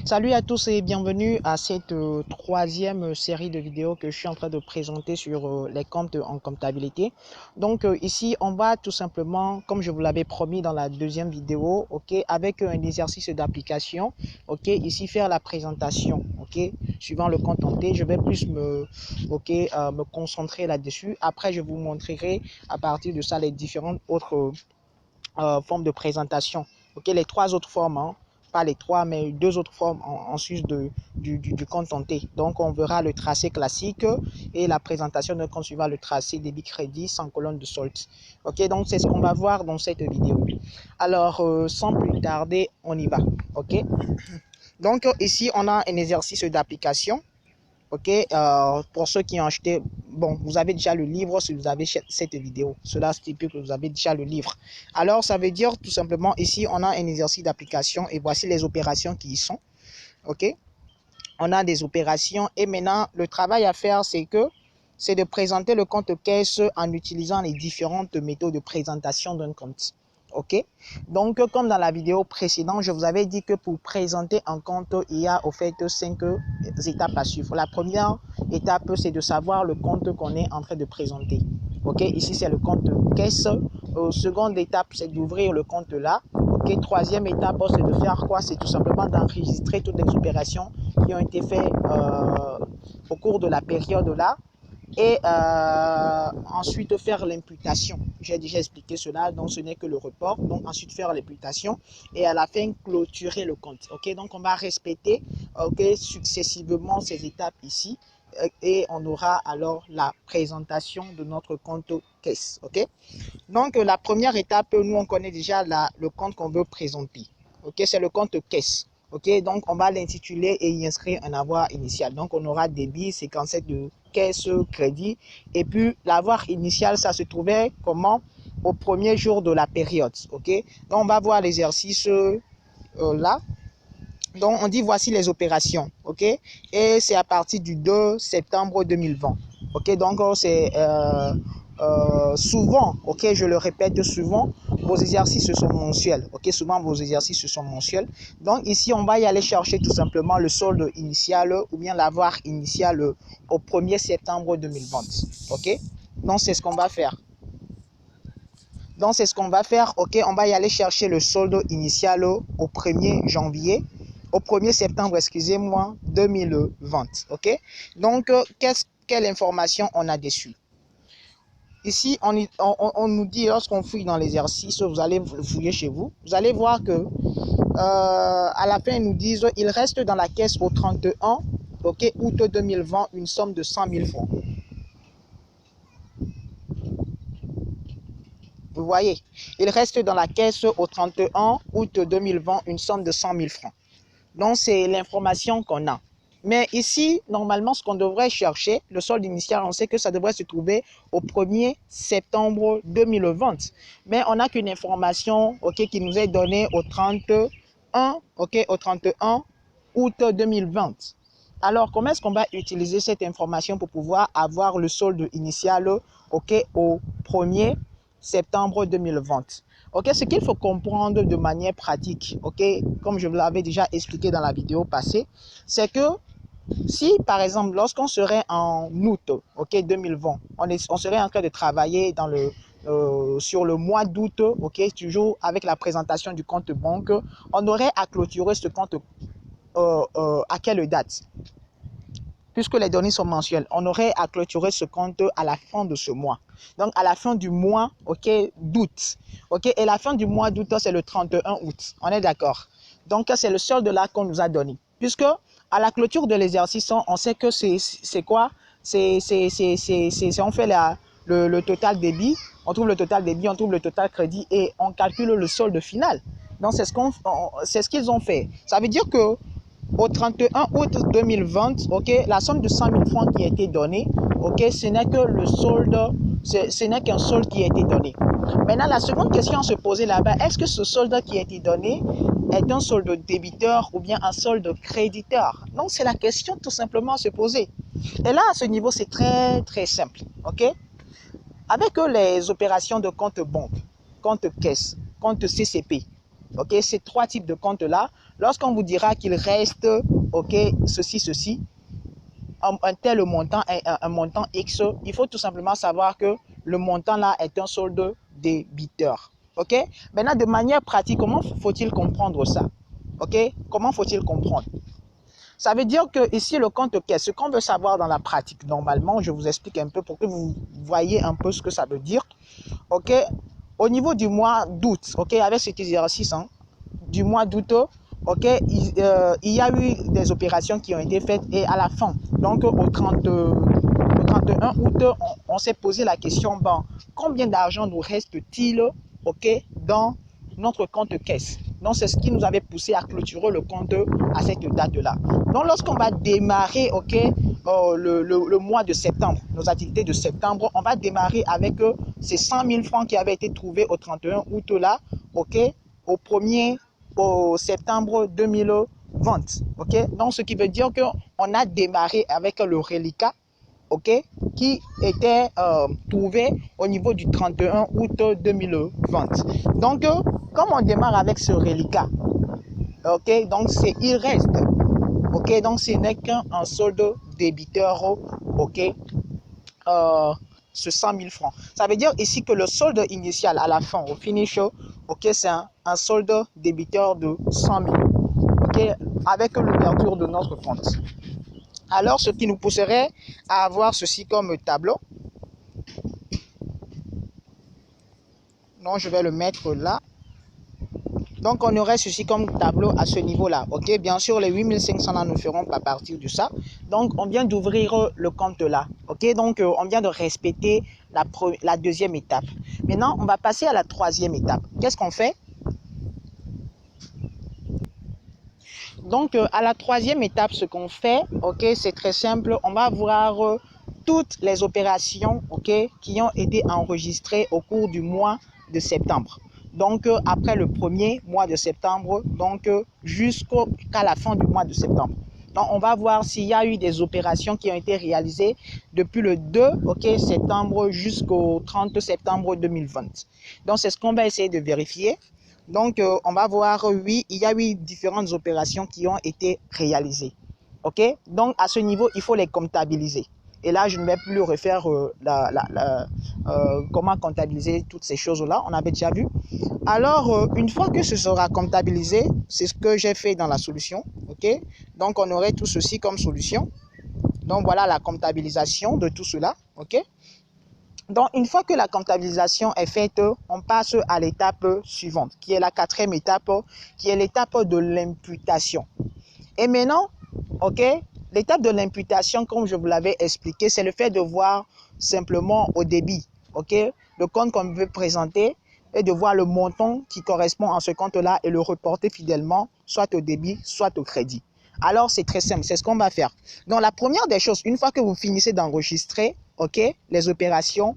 Salut à tous et bienvenue à cette troisième série de vidéos que je suis en train de présenter sur les comptes en comptabilité. Donc ici, on va tout simplement, comme je vous l'avais promis dans la deuxième vidéo, ok, avec un exercice d'application, ok, ici faire la présentation, ok, suivant le compte en T. Je vais plus me concentrer là-dessus. Après, je vous montrerai à partir de ça les différentes autres formes de présentation. Ok, les trois autres formes, hein, pas les trois, mais deux autres formes en sus du compte en T. Donc, on verra le tracé classique et la présentation d'un compte suivant le tracé débit-crédit sans colonne de solde. Ok, donc c'est ce qu'on va voir dans cette vidéo. Alors, sans plus tarder, on y va. Ok, donc ici, on a un exercice d'application. Ok, pour ceux qui ont acheté, bon, vous avez déjà le livre si vous avez cette vidéo. Cela stipule que vous avez déjà le livre. Alors, ça veut dire tout simplement, ici, on a un exercice d'application et voici les opérations qui y sont. Ok, on a des opérations et maintenant, le travail à faire, c'est de présenter le compte caisse en utilisant les différentes méthodes de présentation d'un compte. Ok, donc comme dans la vidéo précédente, je vous avais dit que pour présenter un compte, il y a au fait 5 étapes à suivre. La première étape, c'est de savoir le compte qu'on est en train de présenter. Ok, ici c'est le compte caisse. Seconde étape, c'est d'ouvrir le compte là. Ok, troisième étape, c'est de faire quoi? C'est tout simplement d'enregistrer toutes les opérations qui ont été faites au cours de la période là. Et ensuite faire l'imputation. J'ai déjà expliqué cela, donc ce n'est que le report. Donc ensuite faire l'imputation et à la fin clôturer le compte. Ok, donc on va respecter successivement ces étapes ici et on aura alors la présentation de notre compte caisse. Ok, donc la première étape, nous on connaît déjà le compte qu'on veut présenter. Ok, c'est le compte caisse. Ok, donc on va l'intituler et y inscrire un avoir initial. Donc on aura débit, 57 de caisse, crédit. Et puis l'avoir initial, ça se trouvait comment? Au premier jour de la période. Ok, donc on va voir l'exercice là. Donc on dit voici les opérations. Ok, et c'est à partir du 2 septembre 2020. Ok, donc c'est souvent, ok, je le répète souvent, vos exercices sont mensuels. Ok, souvent vos exercices sont mensuels. Donc ici, on va y aller chercher tout simplement le solde initial ou bien l'avoir initial au 1er septembre 2020. Ok, donc c'est ce qu'on va faire. Donc c'est ce qu'on va faire. Ok, on va y aller chercher le solde initial au 1er janvier. Au 1er septembre, excusez-moi, 2020. Ok, donc quelle information on a dessus? Ici, on nous dit, lorsqu'on fouille dans l'exercice, vous allez fouiller chez vous, vous allez voir que à la fin, ils nous disent il reste dans la caisse au 31 août 2020 une somme de 100 000 francs. Vous voyez, il reste dans la caisse au 31 août 2020 une somme de 100 000 francs. Donc, c'est l'information qu'on a. Mais ici, normalement, ce qu'on devrait chercher, le solde initial, on sait que ça devrait se trouver au 1er septembre 2020. Mais on n'a qu'une information qui nous est donnée au 31, au 31 août 2020. Alors, comment est-ce qu'on va utiliser cette information pour pouvoir avoir le solde initial au 1er septembre 2020? Ok, ce qu'il faut comprendre de manière pratique, ok, comme je vous l'avais déjà expliqué dans la vidéo passée, c'est que si par exemple lorsqu'on serait en août, ok, 2020, on serait en train de travailler sur le mois d'août, ok, toujours avec la présentation du compte banque, on aurait à clôturer ce compte à quelle date? Puisque les données sont mensuelles, on aurait à clôturer ce compte à la fin de ce mois. Donc, à la fin du mois, ok, d'août. Ok, et la fin du mois d'août, c'est le 31 août. On est d'accord? Donc, c'est le solde là qu'on nous a donné. Puisque, à la clôture de l'exercice, on sait que c'est quoi? On fait le total débit, on trouve le total débit, on trouve le total crédit et on calcule le solde final. Donc, c'est ce qu'ils ont fait. Ça veut dire que au 31 août 2020, ok, la somme de 100 000 francs qui a été donnée, ok, ce n'est que le solde, ce n'est qu'un solde qui a été donné. Maintenant, la seconde question à se poser là-bas, est-ce que ce solde qui a été donné est un solde débiteur ou bien un solde créditeur? Donc, c'est la question tout simplement à se poser. Et là, à ce niveau, c'est très, très simple, ok? Avec les opérations de compte banque, compte caisse, compte CCP, ok, ces trois types de comptes-là, lorsqu'on vous dira qu'il reste, ok, ceci, un tel montant, un montant X, il faut tout simplement savoir que le montant là est un solde débiteur. Ok? Maintenant, de manière pratique, comment faut-il comprendre ça? Ok? Comment faut-il comprendre? Ça veut dire que ici, le compte caisse, ce qu'on veut savoir dans la pratique, normalement, je vous explique un peu pour que vous voyez un peu ce que ça veut dire. Ok? Au niveau du mois d'août, ok, avec cet exercice, hein, du mois d'août, ok, il y a eu des opérations qui ont été faites et à la fin, donc au 31 août, on s'est posé la question, bon, combien d'argent nous reste-t-il, ok, dans notre compte caisse. Donc, c'est ce qui nous avait poussé à clôturer le compte à cette date-là. Donc, lorsqu'on va démarrer, ok, le mois de septembre, nos activités de septembre, on va démarrer avec ces 100 000 francs qui avaient été trouvés au 31 août là, ok, au septembre 2020, ok. Donc, ce qui veut dire qu'on a démarré avec le reliquat, ok, qui était trouvé au niveau du 31 août 2020. Donc, comme on démarre avec ce reliquat, ok, donc il reste, ok, donc ce n'est qu'un solde débiteur, ok, ce 100 000 francs. Ça veut dire ici que le solde initial à la fin, au finish, ok, c'est un solde débiteur de 100 000, ok, avec l'ouverture de notre compte. Alors, ce qui nous pousserait à avoir ceci comme tableau. Donc, je vais le mettre là. Donc, on aurait ceci comme tableau à ce niveau-là. Ok, bien sûr, les 8500 là ne feront pas partie de ça. Donc, on vient d'ouvrir le compte là. Ok, donc, on vient de respecter la deuxième étape. Maintenant, on va passer à la troisième étape. Qu'est-ce qu'on fait? Donc, à la troisième étape, ce qu'on fait, ok, c'est très simple. On va voir toutes les opérations, ok, qui ont été enregistrées au cours du mois de septembre. Donc, après le premier mois de septembre, donc jusqu'à la fin du mois de septembre. Donc, on va voir s'il y a eu des opérations qui ont été réalisées depuis le 2 septembre jusqu'au 30 septembre 2020. Donc, c'est ce qu'on va essayer de vérifier. Donc, on va voir, oui, il y a eu différentes opérations qui ont été réalisées. OK? Donc, à ce niveau, il faut les comptabiliser. Et là, je ne vais plus refaire comment comptabiliser toutes ces choses-là. On avait déjà vu. Alors, une fois que ce sera comptabilisé, c'est ce que j'ai fait dans la solution. OK? Donc, on aurait tout ceci comme solution. Donc, voilà la comptabilisation de tout cela. OK? Donc, une fois que la comptabilisation est faite, on passe à l'étape suivante, qui est la quatrième étape, qui est l'étape de l'imputation. Et maintenant, ok, l'étape de l'imputation, comme je vous l'avais expliqué, c'est le fait de voir simplement au débit, ok, le compte qu'on veut présenter et de voir le montant qui correspond à ce compte-là et le reporter fidèlement, soit au débit, soit au crédit. Alors, c'est très simple, c'est ce qu'on va faire. Donc, la première des choses, une fois que vous finissez d'enregistrer, ok, les opérations,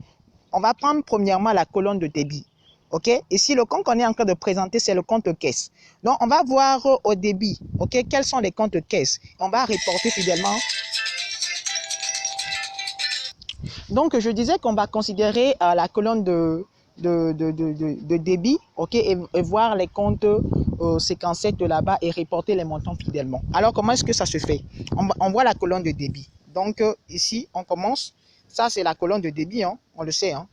on va prendre premièrement la colonne de débit. Ok, ici le compte qu'on est en train de présenter, c'est le compte caisse. Donc, on va voir au débit, ok, quels sont les comptes caisse. On va reporter fidèlement. Donc, je disais qu'on va considérer la colonne de débit, ok, et voir les comptes séquencés de là-bas et reporter les montants fidèlement. Alors, comment est-ce que ça se fait? On voit la colonne de débit. Donc, ici, on commence. Ça, c'est la colonne de débit, hein, on le sait. Hein.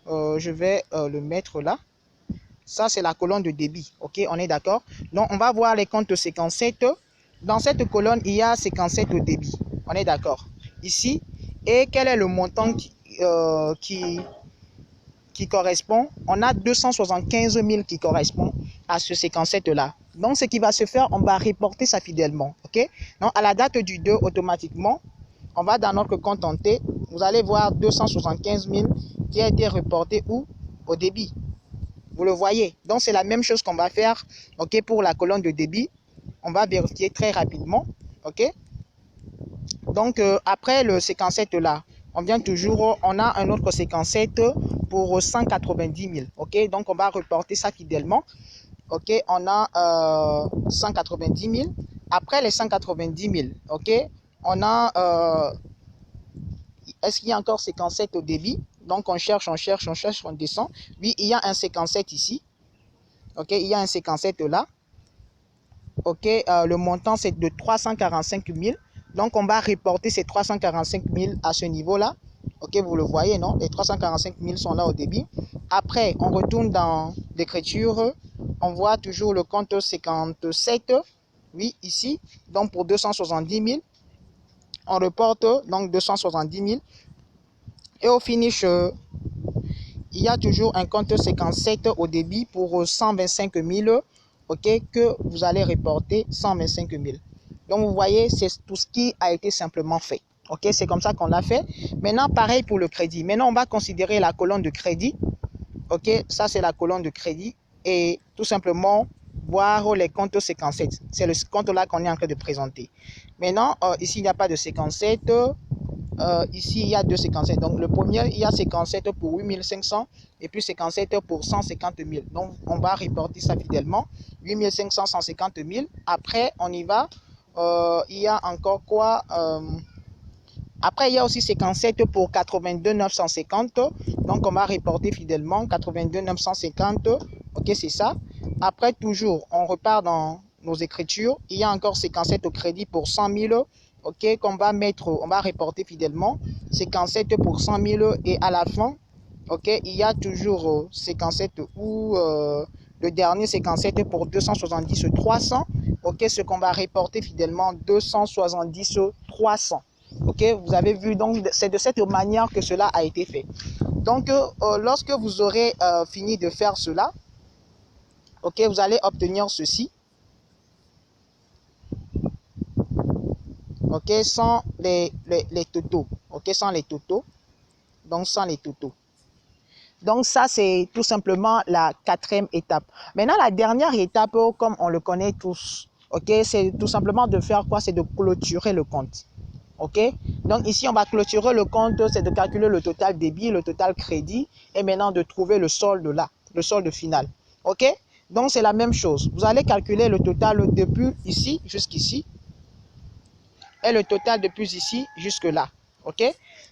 Je vais le mettre là. Ça, c'est la colonne de débit. OK, on est d'accord? Donc, on va voir les comptes séquencés. Dans cette colonne, il y a séquencés de débit. On est d'accord? Ici. Et quel est le montant qui correspond? On a 275 000 qui correspond à ce séquencette-là. Donc, ce qui va se faire, on va reporter ça fidèlement. OK? Donc, à la date du 2, automatiquement, on va dans notre compte en T. Vous allez voir 275 000 qui a été reporté où? Au débit. Vous le voyez. Donc, c'est la même chose qu'on va faire, ok, pour la colonne de débit. On va vérifier très rapidement. OK? Donc, après le séquencette là, on vient toujours, on a un autre séquencette pour 190 000. OK? Donc, on va reporter ça fidèlement. OK? On a 190 000. Après les 190 000, OK? On a... est-ce qu'il y a encore séquencette au débit? Donc, on cherche, on descend. Oui, il y a un séquencette ici. OK, il y a un séquencette là. ok, le montant c'est de 345 000. Donc on va reporter ces 345 000 à ce niveau-là. Ok, vous le voyez, non? Les 345 000 sont là au débit. Après, on retourne dans l'écriture. On voit toujours le compte 57. Oui, ici. Donc pour 270 000. On reporte donc 270 000. Et au finish, il y a toujours un compte 57 au débit pour 125 000, ok, que vous allez reporter 125 000. Donc, vous voyez, c'est tout ce qui a été simplement fait. Ok, c'est comme ça qu'on l'a fait. Maintenant, pareil pour le crédit. Maintenant, on va considérer la colonne de crédit. Ok, ça, c'est la colonne de crédit. Et tout simplement, voir les comptes 57. C'est le compte-là qu'on est en train de présenter. Maintenant, ici, il n'y a pas de 57. Ici, il y a deux 57. Donc, le premier, il y a 57 pour 8500 et puis 57 pour 150 000. Donc, on va reporter ça fidèlement. 8500, 150 000. Après, on y va. Il y a encore quoi après, il y a aussi 57 pour 82 950. Donc, on va reporter fidèlement 82 950. Ok, c'est ça. Après, toujours, on repart dans nos écritures. Il y a encore 57 au crédit pour 100 000. Ok, qu'on va mettre, on va reporter fidèlement 57 pour 100 000. Et à la fin, ok, il y a toujours 57 ou le dernier 57 pour 270 300. Ok, ce qu'on va reporter fidèlement 270 300. Ok, vous avez vu, donc c'est de cette manière que cela a été fait. Donc, lorsque vous aurez fini de faire cela, ok, vous allez obtenir ceci. Ok, sans les totaux. Ok, sans les totaux. Donc, sans les totaux. Donc, ça, c'est tout simplement la quatrième étape. Maintenant, la dernière étape, comme on le connaît tous, ok, c'est tout simplement de faire quoi? C'est de clôturer le compte. Ok, donc ici on va clôturer le compte, c'est de calculer le total débit, le total crédit et maintenant de trouver le solde là, le solde final. Ok, donc c'est la même chose. Vous allez calculer le total depuis ici jusqu'ici et le total depuis ici jusque là. Ok,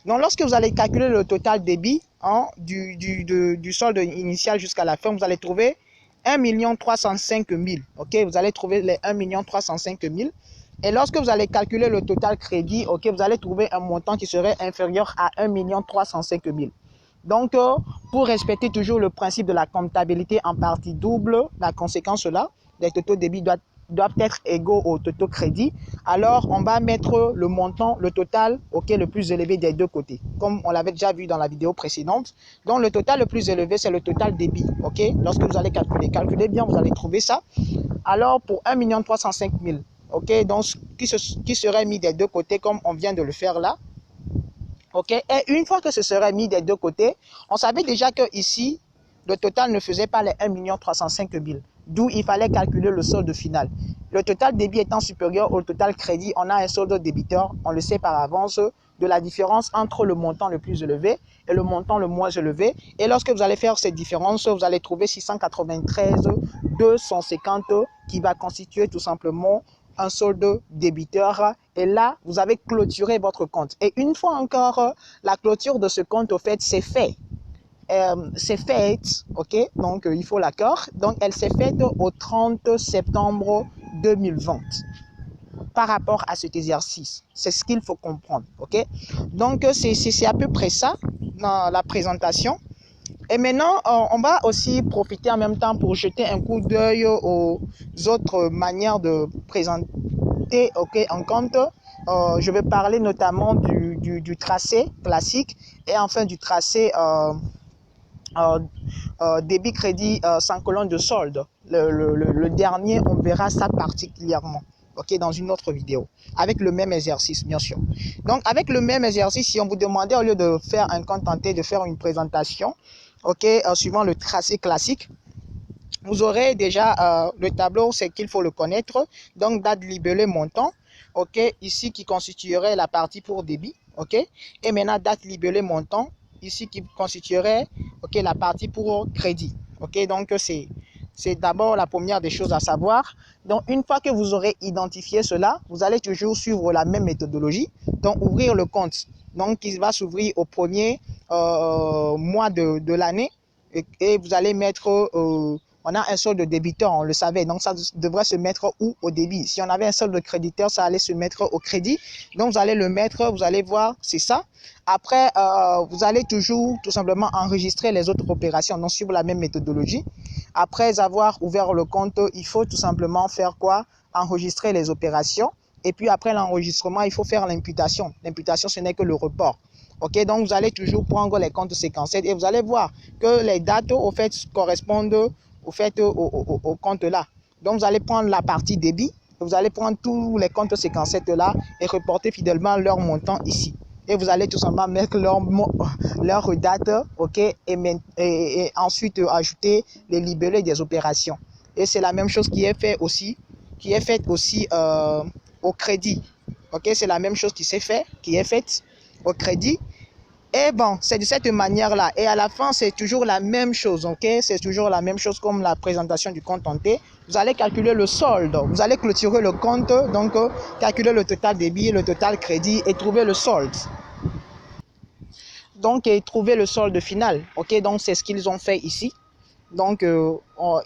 donc lorsque vous allez calculer le total débit du solde initial jusqu'à la fin, vous allez trouver 1 305 000. Ok, vous allez trouver les 1 305 000. Et lorsque vous allez calculer le total crédit, ok, vous allez trouver un montant qui serait inférieur à 1 305 000. Donc, pour respecter toujours le principe de la comptabilité en partie double, la conséquence là, les totaux débits doivent être égaux au totaux crédit. Alors, on va mettre le montant, le total, ok, le plus élevé des deux côtés, comme on l'avait déjà vu dans la vidéo précédente. Donc, le total le plus élevé, c'est le total débit, ok. Lorsque vous allez calculer bien, vous allez trouver ça. Alors, pour 1 305 000, ok, donc qui serait mis des deux côtés comme on vient de le faire là. Ok, et une fois que ce serait mis des deux côtés, on savait déjà que ici, le total ne faisait pas les 1 305 000. D'où il fallait calculer le solde final. Le total débit étant supérieur au total crédit, on a un solde débiteur, on le sait par avance, de la différence entre le montant le plus élevé et le montant le moins élevé. Et lorsque vous allez faire cette différence, vous allez trouver 693 250 qui va constituer tout simplement un solde débiteur. Et là, vous avez clôturé votre compte. Et une fois encore, la clôture de ce compte, au fait, c'est fait. C'est faite, ok, donc il faut l'accord. Donc, elle s'est faite au 30 septembre 2020 par rapport à cet exercice. C'est ce qu'il faut comprendre, ok. Donc, c'est à peu près ça dans la présentation. Et maintenant, on va aussi profiter en même temps pour jeter un coup d'œil aux autres manières de présenter, ok, un compte. Je vais parler notamment du tracé classique et enfin du tracé débit crédit sans colonne de solde. Le dernier, on verra ça particulièrement. Ok, dans une autre vidéo, avec le même exercice, bien sûr. Donc, avec le même exercice, si on vous demandait, au lieu de faire un compte tenté, de faire une présentation, ok, suivant le tracé classique, vous aurez déjà le tableau, c'est qu'il faut le connaître. Donc, date libellé montant, ok, ici qui constituerait la partie pour débit, ok, et maintenant date libellé montant, ici qui constituerait, ok, la partie pour crédit, ok. Donc, c'est d'abord la première des choses à savoir. Donc, une fois que vous aurez identifié cela, vous allez toujours suivre la même méthodologie. Donc, ouvrir le compte. Donc, il va s'ouvrir au premier mois de l'année et vous allez mettre, on a un solde débiteur, on le savait, donc ça devrait se mettre où? Au débit. Si on avait un solde créditeur, ça allait se mettre au crédit. Donc vous allez le mettre, vous allez voir, c'est ça. Après, vous allez toujours tout simplement enregistrer les autres opérations, donc suivre la même méthodologie. Après avoir ouvert le compte, il faut tout simplement faire quoi? Enregistrer les opérations. Et puis après l'enregistrement, il faut faire l'imputation. L'imputation, ce n'est que le report. Ok, donc vous allez toujours prendre les comptes séquentiels et vous allez voir que les dates au fait correspondent au compte là. Donc vous allez prendre la partie débit, vous allez prendre tous les comptes séquentiels là et reporter fidèlement leur montant ici. Et vous allez tout simplement mettre leur date, ok, et ensuite ajouter les libellés des opérations. Et c'est la même chose qui est faite aussi au crédit. Ok, c'est la même chose qui est faite au crédit. Et bon, c'est de cette manière-là. Et à la fin, c'est toujours la même chose, ok? C'est toujours la même chose comme la présentation du compte en T. Vous allez calculer le solde. Vous allez clôturer le compte, donc calculer le total débit, le total crédit et trouver le solde. Donc, et trouver le solde final, ok? Donc, c'est ce qu'ils ont fait ici. Donc,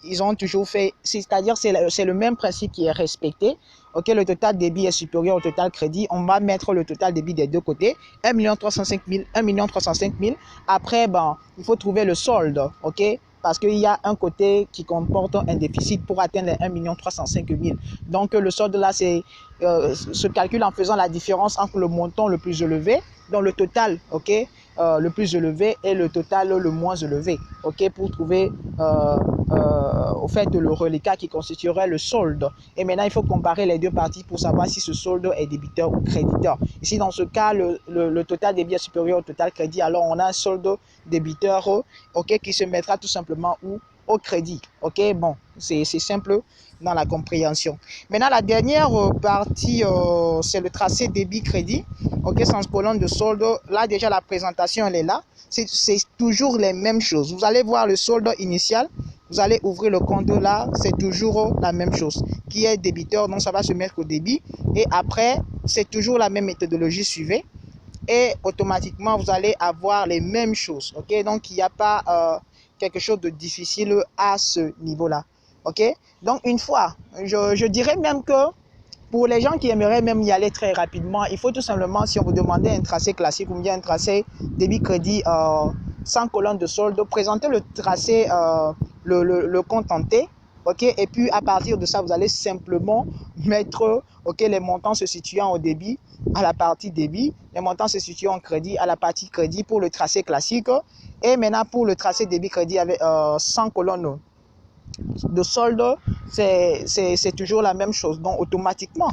ils ont toujours fait, c'est-à-dire c'est le même principe qui est respecté. Ok, le total débit est supérieur au total crédit. On va mettre le total débit des deux côtés. 1 305 000, 1 305 000. Après, ben, il faut trouver le solde. Ok, parce qu'il y a un côté qui comporte un déficit pour atteindre les 1 305 000. Donc, le solde là, se calcule en faisant la différence entre le montant le plus élevé, donc le total, ok, le plus élevé et le total le moins élevé, ok, pour trouver au fait le reliquat qui constituerait le solde. Et maintenant, il faut comparer les deux parties pour savoir si ce solde est débiteur ou créditeur. Ici, dans ce cas, le total débit est supérieur au total crédit, alors on a un solde débiteur, ok, qui se mettra tout simplement où? Au crédit. Ok, bon, c'est simple dans la compréhension. Maintenant, la dernière partie, c'est le tracé débit-crédit. Ok, sans colonne de solde. Là, déjà, la présentation, elle est là. C'est toujours les mêmes choses. Vous allez voir le solde initial. Vous allez ouvrir le compte là. C'est toujours la même chose. Qui est débiteur, donc ça va se mettre au débit. Et après, c'est toujours la même méthodologie suivie. Et automatiquement, vous allez avoir les mêmes choses. Ok, donc il n'y a pas quelque chose de difficile à ce niveau-là. Ok, donc une fois, je dirais même que pour les gens qui aimeraient même y aller très rapidement, il faut tout simplement, si on vous demandait un tracé classique ou bien un tracé débit-crédit sans colonne de solde, présenter le tracé, le compte en T, ok, et puis à partir de ça, vous allez simplement mettre, ok, les montants se situant au débit à la partie débit, les montants se situant en crédit à la partie crédit pour le tracé classique, et maintenant pour le tracé débit-crédit avec 100 colonnes de solde, c'est toujours la même chose, donc automatiquement,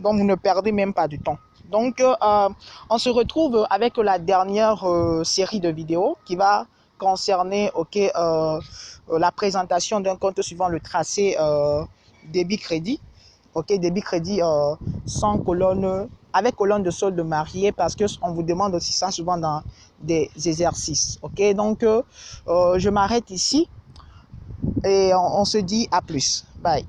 donc vous ne perdez même pas du temps. Donc on se retrouve avec la dernière série de vidéos qui va concerner la présentation d'un compte suivant le tracé débit crédit, ok, débit crédit sans colonne, avec colonne de solde mariée, parce que on vous demande aussi ça souvent dans des exercices. Ok, donc je m'arrête ici et on se dit à plus. Bye.